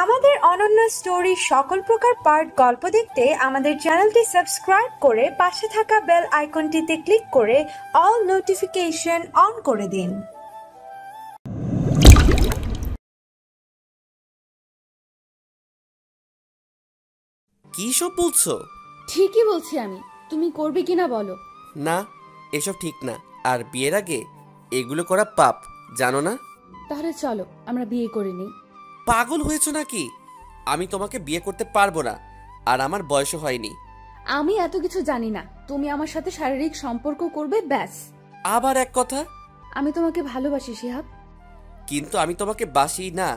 আমাদের অনন্য স্টোরি সকল প্রকার পার্ট গল্প দেখতে আমাদের চ্যানেলটি সাবস্ক্রাইব করে পাশে থাকা বেল আইকনটিতে ক্লিক করে অল নোটিফিকেশন অন করে দিন। কি সব বলছো? ঠিকই বলছি আমি, তুমি করবে কিনা বলো। না, এসব ঠিক না। আর বিয়ের আগে এগুলো করা পাপ, জানো না? তাহলে চলো আমরা বিয়ে করে নিই। পাগল হয়েছো নাকি? আমি তোমাকে বিয়ে করতে পারবো না, আর আমার বয়সও হয়নি। আমি এত কিছু জানি না, তুমি আমার সাথে শারীরিক সম্পর্ক করবে ব্যাস। আবার এক কথা? আমি তোমাকে ভালোবাসি শিহাব। কিন্তু আমি তোমাকে বাসি না,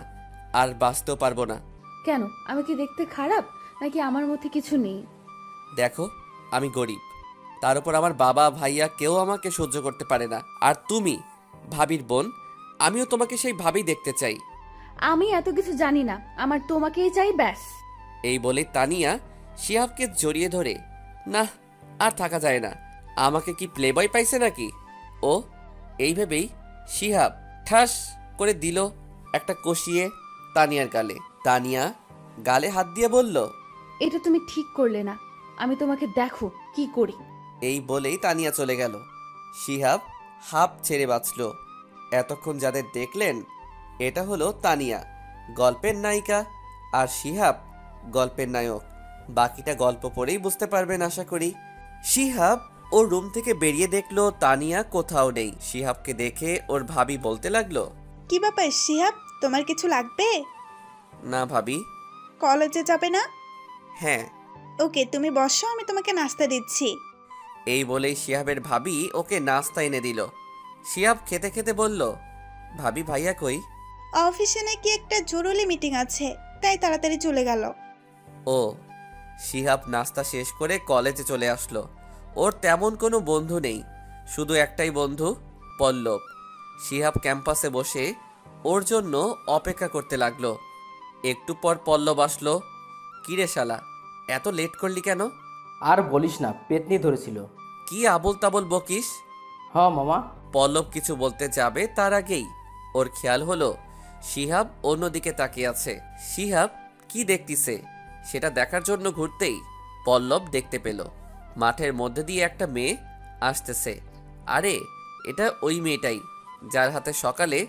আর বাসতেও পারবো না। কেন, আমি কি দেখতে খারাপ নাকি আমার মধ্যে কিছু নেই? দেখো, আমি গরিব, তার উপর আমার বাবা ভাইয়া কেউ আমাকে সহ্য করতে পারে না। আর তুমি ভাবির বোন, আমিও তোমাকে সেই ভাবেই দেখতে চাই। আমি এত কিছু জানি না, আমার তোমাকেই চাই ব্যাস। এই বলে তানিয়া শিহাবকে জড়িয়ে ধরে, না আর থাকা যায় না, আমাকে কি প্লেবয় পাইছে নাকি ও? এই ভেবেই শিহাব ঠাস করে দিল একটা কষিয়ে তানিয়ার গালে। তানিয়া গালে হাত দিয়ে বলল, এটা তুমি ঠিক করলে না, আমি তোমাকে দেখো কি করি। এই বলেই তানিয়া চলে গেল। শিহাব হাঁপ ছেড়ে বাঁচল। এতক্ষণ যাদের দেখলেন, এটা হলো তানিয়া গল্পের নায়িকা, আর শিহাব গল্পের নায়ক। বাকিটা গল্প পড়েই বুঝতে পারবেন আশা করি। শিহাব ওর রুম থেকে বেরিয়ে দেখলো তানিয়া কোথাও নেই। শিহাবকে দেখে ওর ভাবি বলতে লাগলো, কি ব্যাপার শিহাব, তোমার কিছু লাগবে? না ভাবি। কলেজে যাবে না? হ্যাঁ। ওকে, তুমি বসো, আমি তোমাকে নাস্তা দিচ্ছি। এই বলেই শিহাবের ভাবি ওকে নাস্তা এনে দিল। শিহাব খেতে খেতে বলল, ভাবি ভাইয়া কই? অফিসে নাকি একটা জরুরি মিটিং আছে, তাই তাড়াতাড়ি চলে গেল। ও। শিহাব নাস্তা শেষ করে কলেজে চলে আসলো। ওর তেমন কোনো বন্ধু নেই, শুধু একটাই বন্ধু, পল্লব। শিহাব ক্যাম্পাসে বসে ওর জন্য অপেক্ষা করতে লাগলো। একটু পর পল্লব আসলো। কিরে শালা, এত লেট করলি কেন? আর বলিস না, পেতনি ধরেছিল। কি আবোল তাবোল বকিস? হ্যাঁ মামা। পল্লব কিছু বলতে যাবে তার আগেই ওর খেয়াল হলো শিহাব অন্যদিকে তাকিয়ে আছে। শিহাব কি দেখতিছে সেটা দেখার জন্য ঘুরতেই পল্লব দেখতে পেল মাঠের মধ্যে দিয়ে একটা মেয়ে আসতেছে। আরে, এটা ওই মেয়েটাই যার হাতে সকালে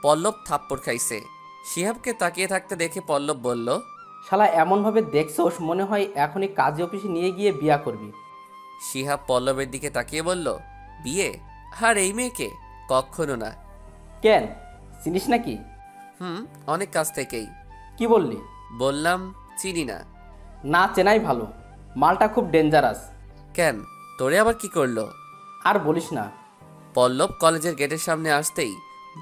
পল্লব থাপ্পড় খাইছে। শিহাবকে তাকিয়ে থাকতে দেখে পল্লব বলল, শালা এমনভাবে দেখছোস মনে হয় এখনই কাজী অফিসে নিয়ে গিয়ে বিয়া করবি। শিহাব পল্লবের দিকে তাকিয়ে বলল, বিয়ে? আর এই মেয়েকে? কখনো না। কেন, চিনিস নাকি? অনেক কাছ থেকেই। কি বললি? বললাম চিনি না। না চেনাই ভালো, মালটা খুব ডেঞ্জারাস। কেন, তোরে আবার কি করলো? আর বলিস না। পল্লব কলেজের গেটের সামনে আসতেই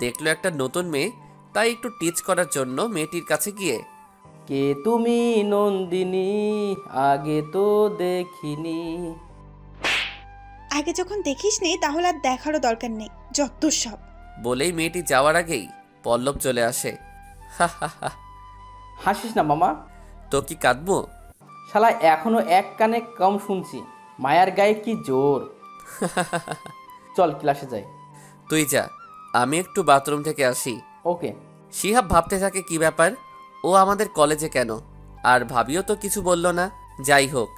দেখলো একটা নতুন মেয়ে, তাই একটু টিচ করার জন্য মেয়েটির কাছে গিয়ে, কে তুমি নন্দিনী, আগে তো দেখিনি। আগে যখন দেখিসনি তাহলে আর দেখারও দরকার নেই, যত সব। বলেই মেয়েটি যাওয়ার আগেই পল্লব চলে আসে। হা হা হা। হাসিস না মামা। তো কি কাঁদবো? শালা এখনো এক কানে কম শুনছি, মায়ার গায়ে কি জোর। চল ক্লাসে যাই। তুই যা, আমি একটু বাথরুম থেকে আসি। ওকে। শিহাব ভাবতে থাকে কি ব্যাপার, ও আমাদের কলেজে কেন? আর ভাবিও তো কিছু বলল না। যাই হোক,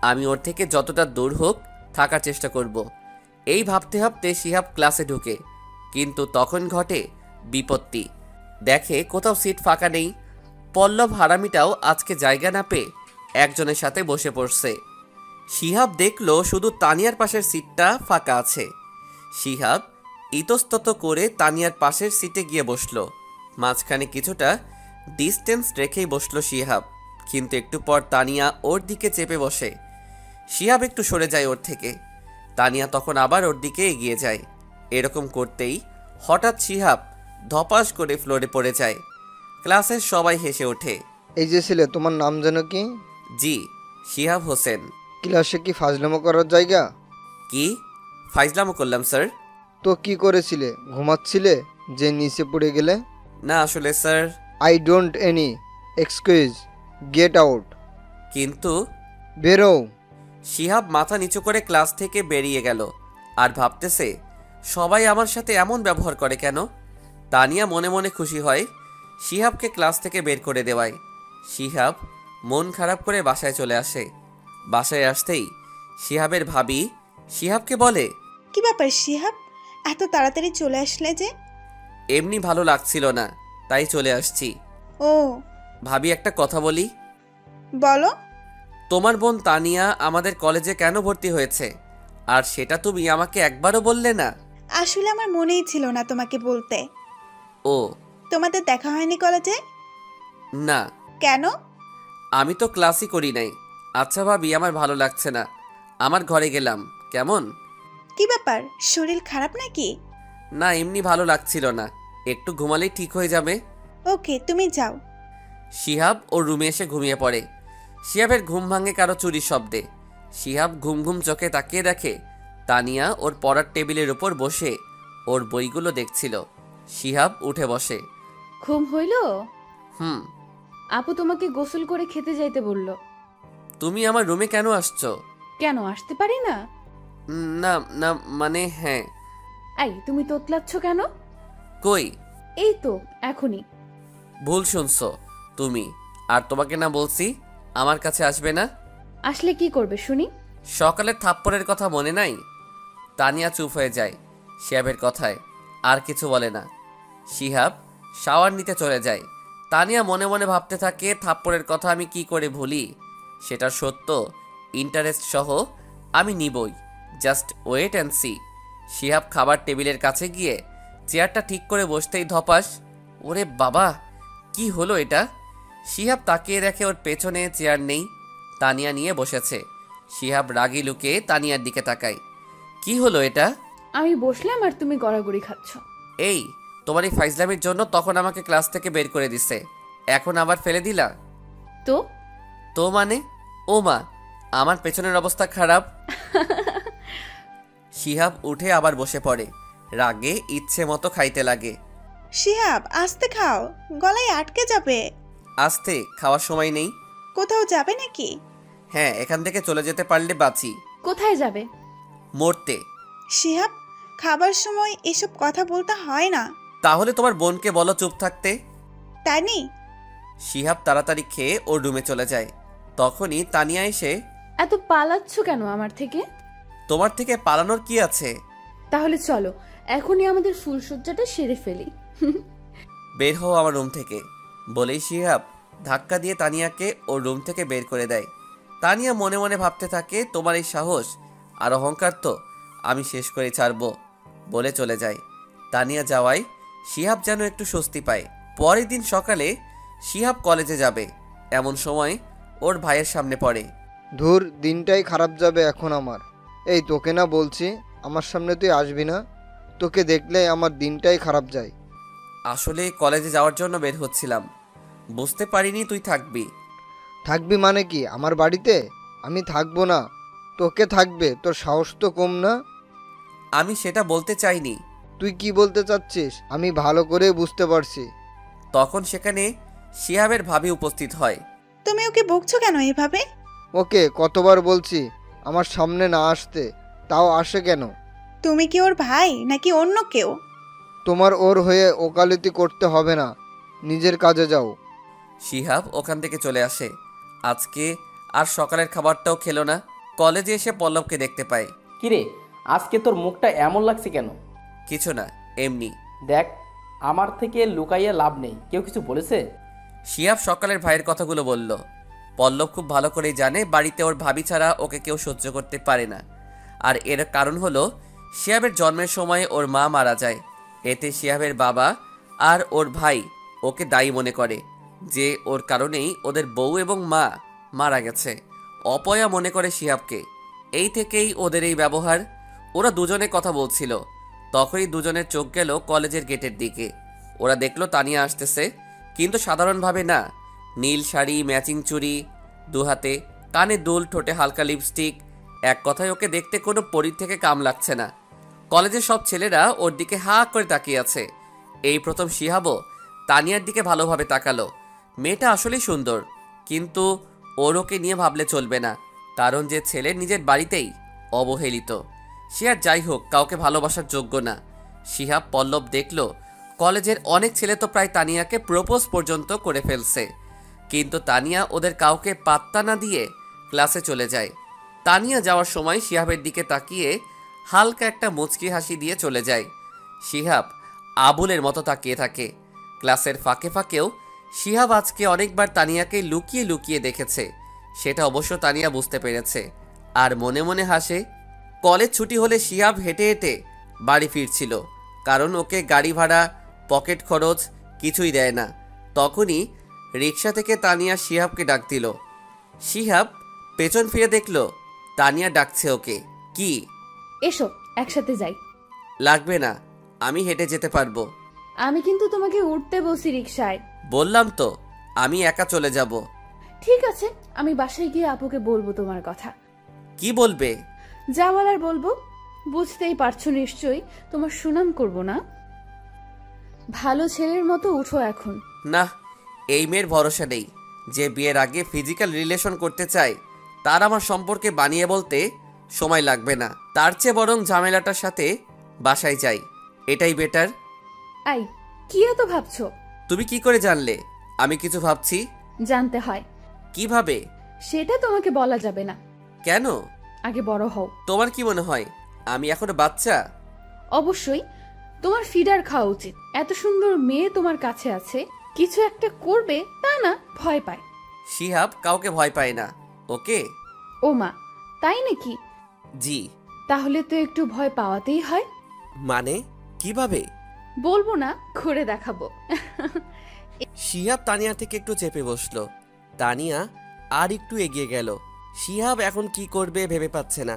আমি ওর থেকে যতটা দূর হোক থাকার চেষ্টা করব। এই ভাবতে ভাবতে শিহাব ক্লাসে ঢুকে, কিন্তু তখন ঘটে বিপত্তি। দেখে কোথাও সিট ফাঁকা নেই। পল্লব হারামিটাও আজকে জায়গা না পেয়ে একজনের সাথে বসে পড়ছে। শিহাব দেখলো শুধু তানিয়ার পাশের সিটটা ফাঁকা আছে। শিহাব ইতস্তত করে তানিয়ার পাশের সিটে গিয়ে বসলো। মাঝখানে কিছুটা ডিস্টেন্স রেখেই বসলো শিহাব, কিন্তু একটু পর তানিয়া ওর দিকে চেপে বসে। শিহাব একটু সরে যায় ওর থেকে, তানিয়া তখন আবার ওর দিকে এগিয়ে যায়। এরকম করতেই হঠাৎ শিহাব ধপাস করে ফ্লোরে পড়ে যায়। ক্লাসের সবাই হেসে ওঠে। এই যে ছেলে, তোমার নাম যেন কি? জি, শিহাব হোসেন। ক্লাসে কি ফাজলামো করার জায়গা? কি ফাইজলামো করলাম স্যার? তো কি করেছিলে, ঘুমাচ্ছিলে যে নিচে পড়ে গেলে? না আসলে sir. I don't any excuse, get out. কিন্তু বেরো। শিহাব মাথা নিচু করে ক্লাস থেকে বেরিয়ে গেল। আর ভাবতেছে সবাই আমার সাথে এমন ব্যবহার করে কেন। তানিয়া মনে মনে খুশি হয় শিহাবকে ক্লাস থেকে বের করে দেওয়ায়। শিহাব মন খারাপ করে বাসায় চলে আসে। বাসায় আসতেই শিহাবের ভাবি শিহাবকে বলে, কি ব্যাপার শিহাব, এত তাড়াতাড়ি চলে আসলে যে? এমনি ভালো লাগছিল না, তাই চলে আসছি। ও, ভাবি একটা কথা বলি। বলো। তোমার বোন তানিয়া আমাদের কলেজে কেন ভর্তি হয়েছে, আর সেটা তুমি আমাকে একবারও বললে না? আসলে আমার মনেই ছিল না তোমাকে বলতে। ও তোমাদের দেখা হয়নি কলেজে? না, কেন? আমি তো ক্লাসই করি নাই। আচ্ছা ভাবি, আমার ভালো লাগছে না, আমার ঘরে গেলাম। কেমন? কি ব্যাপার, শরীর খারাপ নাকি? না, এমনি ভালো লাগছিল না, একটু ঘুমালেই ঠিক হয়ে যাবে। ওকে, তুমি যাও। শিহাব ওর রুমে এসে ঘুমিয়ে পড়ে। শিহাবের ঘুম ভাঙে কারো চুরির শব্দে। শিহাব ঘুম ঘুম চোখে তাকিয়ে দেখে তানিয়া ওর পড়ার টেবিলের উপর বসে ওর বইগুলো দেখছিল। শিহাব উঠে বসে। ঘুম হইল? হুম। আপু তোমাকে গোসল করে খেতে যাইতে বলল। তুমি আমার রুমে কেন আসছো? কেন আসতে পারি না? না না, মানে হ্যাঁ। এই তুমি তোতলাচ্ছ কেন? কই? এই তো এখনই। ভুল শুনছো তুমি। আর তোমাকে না বলছি আমার কাছে আসবে না? আসলে কি করবে শুনি? সকালের থাপ্পড়ের কথা মনে নাই? তানিয়া চুপ হয়ে যায় শিহাবের কথায়, আর কিছু বলে না। শিহাব শাওয়ার নিতে চলে যায়। তানিয়া মনে মনে ভাবতে থাকে, থাপ্পড়ের কথা আমি কি করে ভুলি? সেটা সত্য, ইন্টারেস্ট সহ আমি নিবই। Just wait and see. Shihab খাবার টেবিলের কাছে গিয়ে চেয়ারটা ঠিক করে বসতেই ধপাস। ওরে বাবা, কি হলো এটা? শিহাব তাকিয়ে দেখে ওর পেছনে চেয়ার নেই, তানিয়া নিয়ে বসেছে। শিহাব রাগি লুকে তানিয়ার দিকে তাকায়। কি হলো এটা? আমি বসলাম আর তুমি গড়াগড়ি খাচ্ছ। এই, তোমার এই ফাইজলামির জন্য তখন আমাকে ক্লাস থেকে বের করে দিছে, এখন আবার ফেলে দিলা? তো তো মানে? ও মা, আমার পেছনের অবস্থা খারাপ। শিহাব উঠে আবার বসে পড়ে। রাগে ইচ্ছে মতো খাইতে লাগে। শিহাব, আস্তে খাও, গলায় আটকে যাবে। আস্তে খাওয়ার সময় নেই। কোথাও যাবে নাকি? হ্যাঁ, এখান থেকে চলে যেতে পারলে বাঁচি। কোথায় যাবে? মরতে। শিহাব, খাবার সময় এসব কথা বলতে হয় না। তাহলে তোমার বোনকে বলো চুপ থাকতে। তানি। শিহাব তাড়াতাড়ি খেয়ে ওর রুমে চলে যায়। তখনই তানিয়া এসে, এত পালাচ্ছ কেন আমার থেকে? তোমার থেকে পালানোর কি আছে? তাহলে চলো এখনই আমাদের ফুলসজ্জাটা সেরে ফেলি। বের হও আমার রুম থেকে, বলেই শিহাব ধাক্কা দিয়ে তানিয়াকে ওর রুম থেকে বের করে দেয়। তানিয়া মনে মনে ভাবতে থাকে, তোমার এই সাহস আর অহংকার তো আমি শেষ করে ছাড়বো, বলে চলে যায়। তানিয়া যাওয়ায় শিহাব যেন একটু স্বস্তি পায়। পরের দিন সকালে শিহাব কলেজে যাবে, এমন সময় ওর ভাইয়ের সামনে পড়ে। ধুর, দিনটাই খারাপ যাবে এখন আমার। এই তোকে না বলছি আমার সামনে তুই আসবি না, তোকে দেখলে আমার দিনটাই খারাপ যায়। আসলে কলেজে যাওয়ার জন্য বের হচ্ছিলাম, বুঝতে পারিনি তুই থাকবি। থাকবি মানে কি আমার বাড়িতে? আমি থাকবো না, তোকে থাকবে, তোর সাহস তো কম না। আমি সেটা বলতে চাইনি। তুই কি বলতে চাচ্ছিস আমি ভালো করে বুঝতে পারছি। তখন সেখানে শিহাবের ভাবি উপস্থিত হয়। তুমি ওকে বকছো কেন এভাবে? ওকে কতবার বলছি আমার সামনে না আসতে, তাও আসে কেন? তুমি কি ওর ভাই নাকি অন্য কেউ? তোমার ওর হয়ে ওকালতি করতে হবে না, নিজের কাজে যাও। শিহাব ওখান থেকে চলে আসে। আজকে আর সকালের খাবারটাও খেলো না। কলেজে এসে পল্লবকে দেখতে পায়। কিরে, আজকে তোর মুখটা এমন লাগছে কেন? কিছু না, এমনি। দেখ, আমার থেকে লুকাইয়া লাভ নেই, কেউ কিছু বলেছে? শিহাব সকালের ভাইয়ের কথাগুলো বলল। পল্লব খুব ভালো করেই জানে বাড়িতে ওর ভাবি ছাড়া ওকে কেউ সহ্য করতে পারে না। আর এর কারণ হলো শিহাবের জন্মের সময় ওর মা মারা যায়। এতে শিহাবের বাবা আর ওর ভাই ওকে দায়ী মনে করে যে ওর কারণেই ওদের বউ এবং মা মারা গেছে। অপয়া মনে করে শিহাবকে। এই থেকেই ওদের এই ব্যবহার। ওরা দুজনে কথা বলছিল, তখনই দুজনের চোখ গেল কলেজের গেটের দিকে। ওরা দেখলো তানিয়া আসতেছে, কিন্তু সাধারণভাবে না। নীল শাড়ি, ম্যাচিং চুড়ি, দুহাতে, কানে দুল, ঠোঁটে হালকা লিপস্টিক। এক কথায় ওকে দেখতে কোনো পরীর থেকে কাম লাগছে না। কলেজের সব ছেলেরা ওর দিকে হা করে তাকিয়ে আছে। এই প্রথম শিহাবও তানিয়ার দিকে ভালোভাবে তাকালো। মেয়েটা আসলেই সুন্দর, কিন্তু ওর ওকে নিয়ে ভাবলে চলবে না, কারণ যে ছেলে নিজের বাড়িতেই অবহেলিত, সে আর যাই হোক কাউকে ভালোবাসার যোগ্য না। শিহাব পল্লব দেখল কলেজের অনেক ছেলে তো প্রায় তানিয়াকে প্রপোজ পর্যন্ত করে ফেলছে, কিন্তু তানিয়া ওদের কাউকে পাত্তা না দিয়ে ক্লাসে চলে যায়। তানিয়া যাওয়ার সময় শিহাবের দিকে তাকিয়ে হালকা একটা মুচকি হাসি দিয়ে চলে যায়। শিহাব আবুলের মতো তাকিয়ে থাকে। ক্লাসের ফাঁকে ফাঁকেও শিহাব আজকে অনেকবার তানিয়াকে লুকিয়ে লুকিয়ে দেখেছে, সেটা অবশ্য তানিয়া বুঝতে পেরেছে আর মনে মনে হাসে। কলেজ ছুটি হলে শিহাব হেঁটে হেঁটে বাড়ি ফিরছিল, কারণ ওকে গাড়ি ভাড়া, পকেট খরচ কিছুই দেয় না। তখনই রিক্সা থেকে তানিয়া শিহাবকে ডাক দিল। শিহাব পেছন ফিরে দেখল তানিয়া ডাকছে ওকে। কি? এসো একসাথে যাই। লাগবে না, আমি হেঁটে যেতে পারবো। আমি কিন্তু তোমাকে উঠতে বসি রিক্সায়। বললাম তো আমি একা চলে যাব। ঠিক আছে, আমি বাসায় গিয়ে আপুকে বলবো তোমার কথা। কি বলবে? যা বলার বলবো। বুঝতেই পারছো নিশ্চয়ই, তোমার সুনাম করব না? ভালো ছেলের মতো উঠো এখন। না, এই মেয়ের ভরসা নেই। যে বিয়ের আগে ফিজিক্যাল রিলেশন করতে চায় তার আমার সম্পর্কে বানিয়ে বলতে সময় লাগবে না। তার চেয়ে বরং ঝামেলাটার সাথে বাসায় যাই, এটাই বেটার। আই, কি এত ভাবছো? তুমি কি করে জানলে আমি কিছু ভাবছি? জানতে হয়। কিভাবে? সেটা তোমাকে বলা যাবে না। কেন? আগে বড় হও। তোমার কি মনে হয় আমি এখনো বাচ্চা? অবশ্যই তোমার ফিডার খাওয়া উচিত। এত সুন্দর মেয়ে তোমার কাছে আছে, কিছু একটা করবে তা না ভয় পায়। শিহাব কাউকে ভয় পায় না। ওকে? ও মা, তাই নাকি? জি। তাহলে তো একটু ভয় পাওয়াতেই হয়। মানে কিভাবে? বলবো না, করে দেখাবো। শিহাব তানিয়া থেকে একটু চেপে বসলো। তানিয়া আর একটু এগিয়ে গেল। শিহাব এখন কি করবে ভেবে পাচ্ছে না।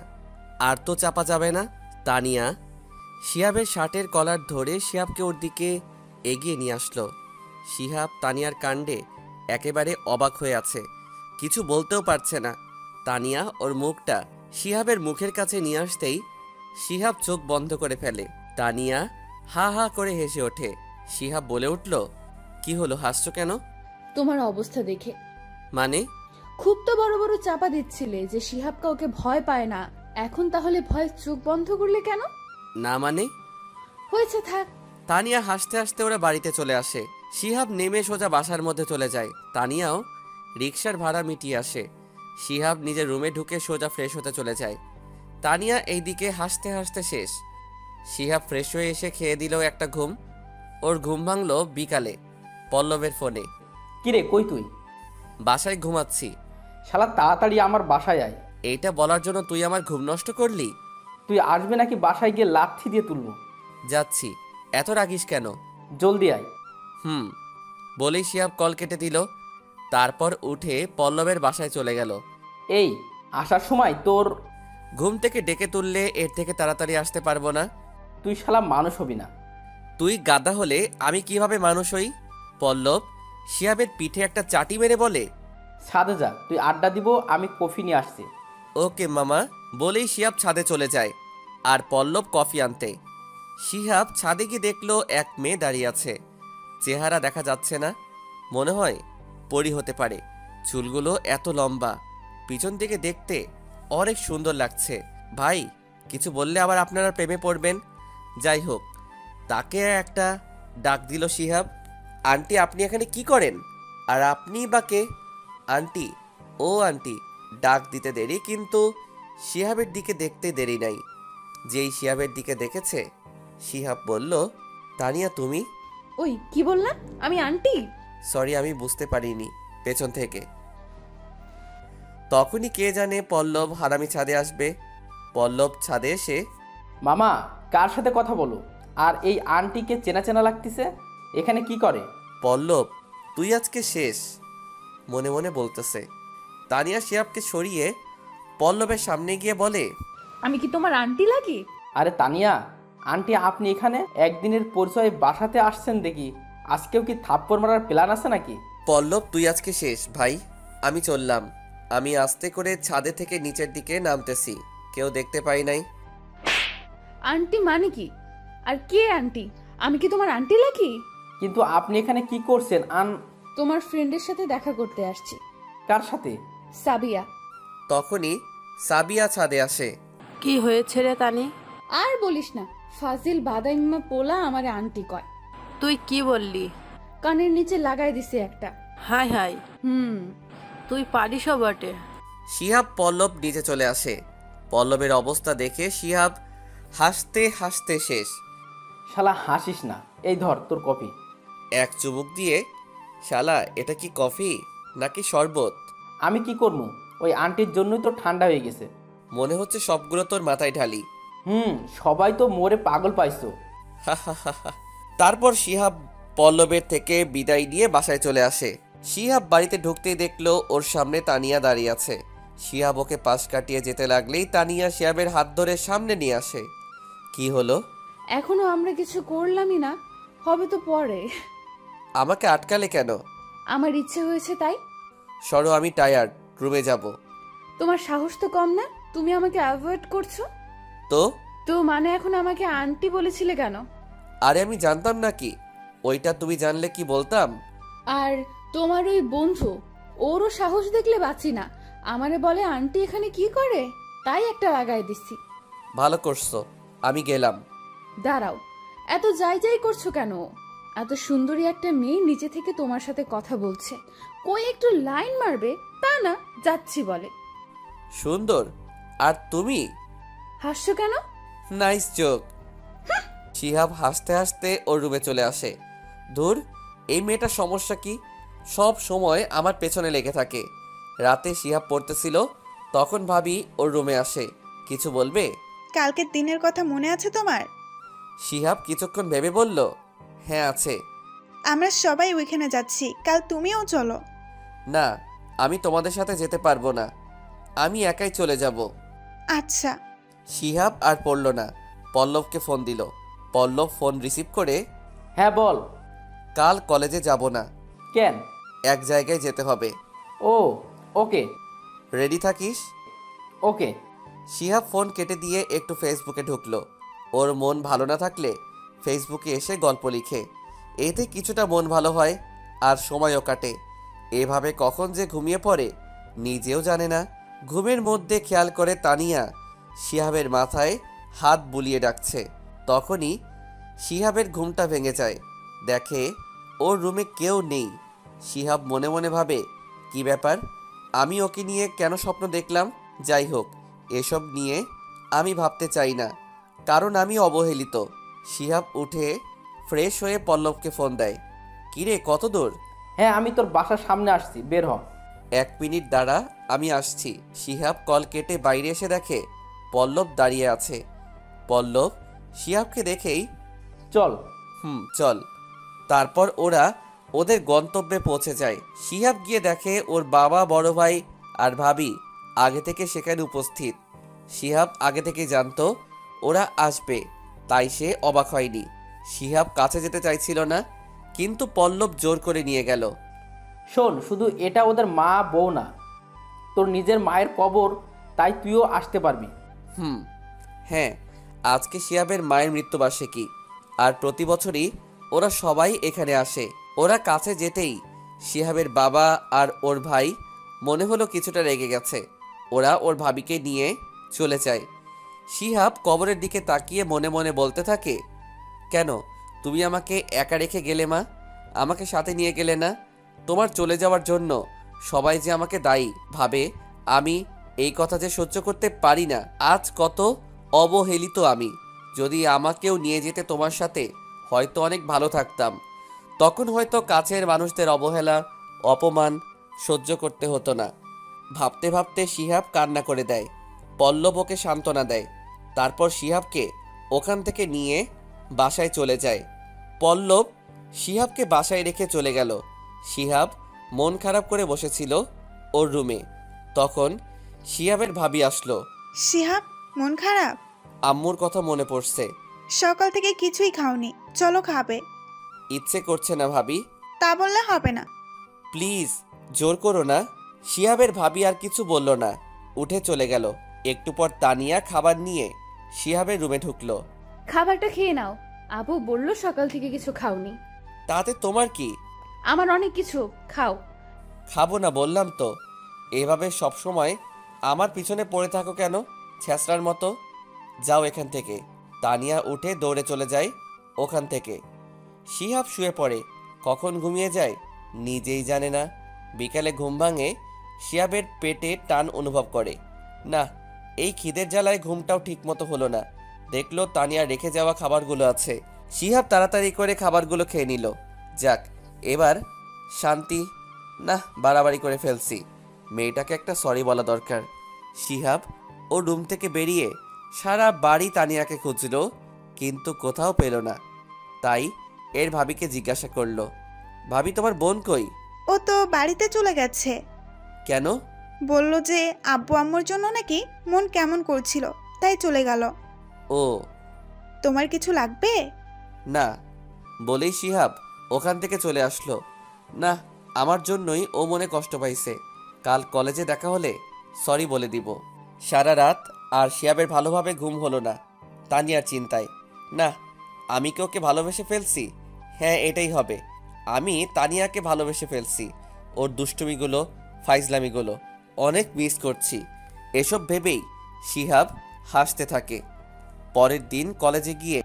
আর তো চাপা যাবে না। তানিয়া শিহাবের শার্টের কলার ধরে শিহাবকে ওর দিকে এগিয়ে নিয়ে আসলো। শিহাব তানিয়ার কাণ্ডে একেবারে অবাক হয়ে আছে, কিছু বলতেও পারছে না। তানিয়া ওর মুখটা শিহাবের মুখের কাছে নিয়ে আসতেই শিহাব চোখ বন্ধ করে ফেলে। তানিয়া হা হা করে হেসে ওঠে। শিহাব বলে উঠল, কি হলো, হাসছো কেন? তোমার অবস্থা দেখে। মানে? খুব তো বড় বড় চাপা দিচ্ছিলে যে শিহাব কাউকে ভয় পায় না, এখন তাহলে ভয় চোখ বন্ধ করলে কেন? না মানে? হয়েছে, থাক। তানিয়া হাসতে হাসতে ওরা বাড়িতে চলে আসে। শিহাব নেমে সোজা বাসার মধ্যে চলে যায়। তানিয়াও রিক্সার ভাড়া মিটিয়ে আসে। শিহাব নিজের রুমে ঢুকে সোজা ফ্রেশ হতে চলে যায়। তানিয়া এইদিকে হাসতে হাসতে শেষ। শিহাব ফ্রেশ হয়ে এসে খেয়ে দিল একটা ঘুম। ওর ঘুম ভাঙলো বিকালে পল্লবের ফোনে। কিরে, কই তুই? বাসায় ঘুমাচ্ছি। শালা তাড়াতাড়ি আমার বাসায় আয়। এইটা বলার জন্য তুই আমার ঘুম নষ্ট করলি? তুই আসবে নাকি বাসায় গিয়ে লাথি দিয়ে তুলবো? যাচ্ছি। এত রাগিস কেন? জলদি আয়। বলেই শিহাব কল কেটে দিল। তারপর উঠে পল্লবের বাসায় চলে গেল। এই আসার সময় তোর ঘুম থেকে ডেকে তুললে এর থেকে তাড়াতাড়ি আসতে পারবো না। তুই শালা মানুষ হবি না। তুই গাধা হলে আমি কিভাবে মানুষ হই? পল্লব শিহাবের পিঠে একটা চাটি মেরে বলে, ছাদে যা, তুই আড্ডা দিব, আমি কফি নিয়ে আসছি। ওকে মামা। বলেই শিহাব ছাদে চলে যায় আর পল্লব কফি আনতে। শিহাব ছাদে গিয়ে দেখলো এক মেয়ে দাঁড়িয়ে আছে। চেহারা দেখা যাচ্ছে না, মনে হয় পরী হতে পারে। চুলগুলো এত লম্বা, পিছন থেকে দেখতে অনেক সুন্দর লাগছে। ভাই কিছু বললে আবার আপনারা প্রেমে পড়বেন। যাই হোক, তাকে একটা ডাক দিল শিহাব। আন্টি আপনি এখানে কি করেন? আর আপনি বা কে? আন্টি? ও আন্টি। ডাক দিতে দেরি, কিন্তু শিহাবের দিকে দেখতে দেরি নাই। যেই শিহাবের দিকে দেখেছে, শিহাব বলল, তানিয়া তুমি? ওই কি বললাম? আমি আন্টি? সরি, আমি বুঝতে পারিনি পেছন থেকে। তখনই কে জানে পল্লব হারামি ছাদে আসবে। পল্লব ছাদে এসে, মামা কার সাথে কথা বলো? আর এই আন্টিকে চেনা চেনা লাগতেছে, এখানে কি করে? পল্লব তুই আজকে শেষ, মনে মনে বলতেছে। তানিয়া শিহাবকে সরিয়ে পল্লবের সামনে গিয়ে বলে, আমি কি তোমার আন্টি লাগি? আরে তানিয়া আন্টি, আপনি এখানে একদিনের পরিচয়ে বাসাতে আসছেন দেখি, আজকেও কি থাপ্পড় মারার প্ল্যান আছে নাকি? পল্লব তুই আজকে শেষ ভাই, আমি চললাম। আমি আস্তে করে ছাদে থেকে নিচের দিকে নামতেছি, কেউ দেখতে পাই নাই। আন্টি মানে কি? আর কে আন্টি? আমি কি তোমার আন্টি লাগি? কিন্তু আপনি এখানে কি করছেন? তোমার ফ্রেন্ডের সাথে দেখা করতে আসছি। কার সাথে? সাবিয়া। তখনই সাবিয়া ছাদে আসে। কি হয়েছে রে তানি? আর বলিস না, ফাজিল বাদাইম্মা পোলা আমারে আন্টি কয়। তুই কি বললি? কানের নিচে লাগাই দিছে একটা। হাই হাই, হুম। তুই পারিসও বটে। শিহাব পল্লব নিচে চলে আসে। পল্লবের অবস্থা দেখে শিহাব হাসতে হাসতে শেষ। শালা হাসিস না, এই ধর তোর কফি। এক চুমুক দিয়ে, শালা এটা কি কফি নাকি শরবত? আমি কি করবো, ওই আন্টির জন্যই তো ঠান্ডা হয়ে গেছে। মনে হচ্ছে সবগুলো তোর মাথায় ঢালি। সবাই তো মরে পাগল পাইছো। তারপর শিহাব পল্লবের থেকে বিদায় নিয়ে বাসায় চলে আসে। শিহাব বাড়িতে ঢুকতেই দেখলো ওর সামনে তানিয়া দাঁড়িয়ে আছে। শিহাব ওকে পাশ কাটিয়ে যেতে লাগলেই তানিয়া শিহাবের হাত ধরে সামনে নিয়ে আসে। কি হলো? এখনো আমরা কিছু করলামই না, হবে তো পরে। আমাকে আটকালে কেন? আমার ইচ্ছে হয়েছে তাই। সরো, আমি টায়ার্ড, রুমে যাব। তোমার সাহস তো কম না, তুমি আমাকে অ্যাভয়েড করছো। তো তো মানে এখন আমাকে আন্টি বলেছিলে কেন? আরে আমি জানতাম নাকি? ওইটা তুমি জানলে কি বলতাম? আর তোমার ওই বন্ধু, ওরও সাহস দেখলে বাঁচি না, আমারে বলে আন্টি এখানে কি করে, তাই একটা লাগাই দিচ্ছি। ভালো করছো, আমি গেলাম। দাঁড়াও, এত যাই যাই করছো কেন? এত সুন্দরী একটা মেয়ে নিচে থেকে তোমার সাথে কথা বলছে, কই একটু লাইন মারবে তা না, যাচ্ছি বলে। সুন্দর? আর তুমি? হাসছো কেন? Nice joke. শিহাব হাসতে হাসতে ওর রুমে চলে আসে। ধুর, এই মেয়েটার সমস্যা কি? সব সময় আমার পেছনে লেগে থাকে। রাতে শিহাব পড়তেছিল, তখন ভাবি ওর রুমে আসে। কিছু বলবে? কালকের দিনের কথা মনে আছে তোমার? শিহাব কিছুক্ষণ ভেবে বলল, হ্যাঁ আছে। আমরা সবাই ওইখানে যাচ্ছি, কাল তুমিও চলো। না, আমি তোমাদের সাথে যেতে পারবো না, আমি একাই চলে যাব। আচ্ছা। শিহাব আর পড়ল না, পল্লবকে ফোন দিল। পল্লব ফোন রিসিভ করে, হ্যাঁ বল। কাল কলেজে যাব না, কেন? এক জায়গায় যেতে হবে। ও, ওকে। রেডি থাকিস? ওকে। শিহাব ফোন কেটে দিয়ে একটু ফেসবুকে ঢুকলো। ওর মন ভালো না থাকলে ফেসবুকে এসে গল্প লিখে, এতে কিছুটা মন ভালো হয় আর সময়ও কাটে। এভাবে কখন যে ঘুমিয়ে পড়ে নিজেও জানে না। ঘুমের মধ্যে খেয়াল করে তানিয়া শিহাবের মাথায় হাত বুলিয়ে ডাকছে। তখনই শিহাবের ঘুমটা ভেঙে যায়, দেখে ওর রুমে কেউ নেই। শিহাব মনে মনে ভাবে, কি ব্যাপার, আমি ওকে নিয়ে কেন স্বপ্ন দেখলাম? যাই হোক, এসব নিয়ে আমি ভাবতে চাই না, কারণ আমি অবহেলিত। শিহাব উঠে ফ্রেশ হয়ে পল্লবকে ফোন দেয়। কিরে, কত দূর? হ্যাঁ, আমি তোর বাসার সামনে আসছি, বের হ। 1 মিনিট দাঁড়া, আমি আসছি। শিহাব কল কেটে বাইরে এসে দেখে পল্লব দাঁড়িয়ে আছে। পল্লব শিহাবকে দেখেই, চল। চল। তারপর ওরা ওদের গন্তব্যে পৌঁছে যায়। শিহাব গিয়ে দেখে ওর বাবা, বড় ভাই আর ভাবি আগে থেকে সেখানে উপস্থিত। শিহাব আগে থেকে জানতো ওরা আসবে, তাই সে অবাক হয়নি। শিহাব কাছে যেতে চাইছিল না, কিন্তু পল্লব জোর করে নিয়ে গেল। শোন, শুধু এটা ওদের মা বউ না, তোর নিজের মায়ের কবর, তাই তুইও আসতে পারবি। হ্যাঁ, আজকে শিহাবের মায়ের মৃত্যুবার্ষিকী, আর প্রতি বছরই ওরা সবাই এখানে আসে। ওরা কাছে যেতেই শিহাবের বাবা আর ওর ভাই মনে হলো কিছুটা রেগে গেছে। ওরা ওর ভাবিকে নিয়ে চলে যায়। শিহাব কবরের দিকে তাকিয়ে মনে মনে বলতে থাকে, কেন তুমি আমাকে একা রেখে গেলে মা? আমাকে সাথে নিয়ে গেলে না? তোমার চলে যাওয়ার জন্য সবাই যে আমাকে দায়ী ভাবে, আমি এই কথা যে সহ্য করতে পারি না। আজ কত অবহেলিত আমি। যদি আমাকেও নিয়ে যেতে তোমার সাথে, হয়তো অনেক ভালো থাকতাম। তখন হয়তো কাছের মানুষদের অবহেলা, অপমান সহ্য করতে হতো না। ভাবতে ভাবতে শিহাব কান্না করে দেয়। পল্লব ওকে সান্ত্বনা দেয়। তারপর শিহাবকে ওখান থেকে নিয়ে বাসায় চলে যায়। পল্লব শিহাবকে বাসায় রেখে চলে গেল। শিহাব মন খারাপ করে বসেছিল ওর রুমে। তখন শিহাবের ভাবি আসলো। শিহাব, মন খারাপ? আম্মুর কথা মনে পড়ছে। সকাল থেকে কিছুই খাওনি, চলো খাবে। ইচ্ছে করছে না ভাবি। তা বললে হবে না। প্লিজ, জোর করো না। শিহাবের ভাবি আর কিছু বলল না, উঠে চলে গেল। একটু পর তানিয়া খাবার নিয়ে শিহাবের রুমে ঢুকলো। খাবারটা খেয়ে নাও, আবু বললো সকাল থেকে কিছু খাওনি। তাতে তোমার কি? আমার অনেক কিছু, খাও। খাবো না বললাম তো। এভাবে সব সময় আমার পিছনে পড়ে থাকো কেন, ছ্যাঁচড়ার মতো? যাও এখান থেকে। তানিয়া উঠে দৌড়ে চলে যায় ওখান থেকে। শিহাব শুয়ে পড়ে। কখন ঘুমিয়ে যায় নিজেই জানে না। বিকালে ঘুম ভাঙে, শিহাবের পেটে টান অনুভব করে। না, এই খিদের জ্বালায় ঘুমটাও ঠিকমতো হলো না। দেখলো তানিয়া রেখে যাওয়া খাবারগুলো আছে। শিহাব তাড়াতাড়ি করে খাবারগুলো খেয়ে নিল। যাক, এবার শান্তি। না, বাড়াবাড়ি করে ফেলছি। মেয়েটাকে একটা সরি বলা দরকার। শিহাব ও রুম থেকে বেরিয়ে সারা বাড়ি তানিয়াকে খুঁজলো, কিন্তু কোথাও পেল না। তাই এর ভাবিকে জিজ্ঞাসা করলো, ভাবি তোমার বোন কই? ও তো বাড়িতে চলে গেছে। কেন? বলল যে আব্বু আম্মুর জন্য নাকি মন কেমন করছিল, তাই চলে গেল। ও তোমার কিছু লাগবে? না, বলেই শিহাব ওখান থেকে চলে আসলো। না, আমার জন্যই ও মনে কষ্ট পাইছে। কাল কলেজে দেখা হলে সরি বলে দিব। সারা রাত আর শিহাবের ভালোভাবে ঘুম হলো না তানিয়ার চিন্তায়। না, আমি কি ওকে ভালোবেসে ফেলছি? হ্যাঁ, এটাই হবে। আমি তানিয়াকে ভালোবেসে ফেলছি। ওর দুষ্টুমিগুলো, ফাইজলামিগুলো অনেক মিস করছি। এসব ভেবেই শিহাব হাসতে থাকে। পরের দিন কলেজে গিয়ে